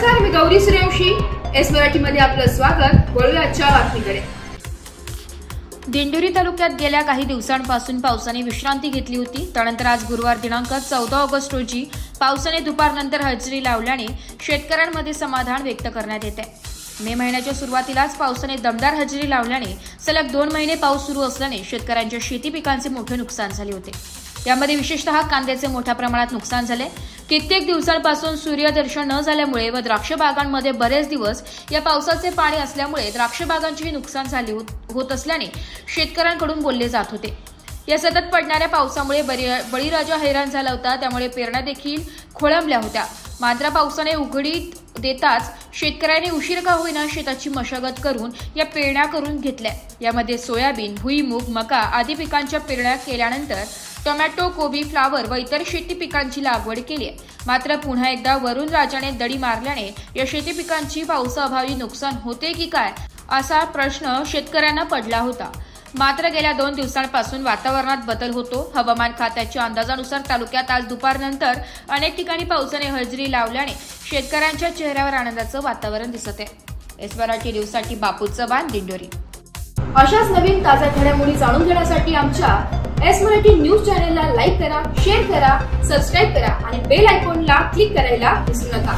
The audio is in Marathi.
नमस्कार, मी गौरी सूर्यवंशी. एस मराठीमध्ये आपलं स्वागत. वळूया आजच्या बातमीकडे. दिंडोरी तालुक्यात गेल्या काही दिवसांपासून पावसाने विश्रांती घेतली होती. त्यानंतर आज गुरुवार दिनांक 14 ऑगस्ट रोजी पावसाने दुपारनंतर हजेरी लावल्याने शेतकऱ्यांमध्ये समाधान व्यक्त करण्यात येते. मे महिन्याच्या सुरुवातीलाच पावसाने दमदार हजेरी लावल्याने सलग 2 महिने पाऊस सुरू असल्याने शेतकऱ्यांच्या शेती पिकांचे मोठे नुकसान झाले होते. यामध्ये विशेषतः कांद्याचे मोठ्या प्रमाणात नुकसान झाले. कित्येक दिवसांपासून सूर्यदर्शन न झाल्यामुळे व द्राक्ष बागांमध्ये बरेच दिवस या पावसाचे पाणी असल्यामुळे द्राक्ष बागांचेही नुकसान झाले होत असल्याने शेतकऱ्यांकडून बोलले जात होते. या सतत पडणाऱ्या पावसामुळे बळीराजा हैराण झाला होता. त्यामुळे पेरण्या देखील खोळंबल्या होत्या. मात्र पावसाने उघडीत देताच शेतकऱ्यांनी उशीर का होईना शेताची मशागत करून या पेरण्या करून घेतल्या. यामध्ये सोयाबीन, भुईमूग, मका आदी पिकांच्या पेरण्या केल्यानंतर टोमॅटो, कोबी, फ्लावर व इतर शेती पिकांची लागवड केली आहे. मात्र पुन्हा एकदा वरुण राजाने दडी मारल्याने या शेती पिकांची पावसाअभावी नुकसान होते की काय असा प्रश्न शेतकऱ्यांना पडला होता. मात्र गेल्या 2 दिवसांपासून वातावरणात बदल होतो. हवामान खात्याच्या अंदाजानुसार तालुक्यात आज दुपारनंतर अनेक ठिकाणी पावसाने हजेरी लावल्याने शेतकऱ्यांच्या चेहऱ्यावर आनंदाचं वातावरण दिसत आहे. एस मराठी न्यूजसाठी बापू चव्हाण, दिंडोरी. अशाच नवीन ताज्या घडामोडी जाणून घेण्यासाठी आमच्या एस मराठी न्यूज चॅनेलला लाईक करा, शेअर करा, सबस्क्राईब करा आणि बेल आयकॉनला क्लिक करायला विसरू नका.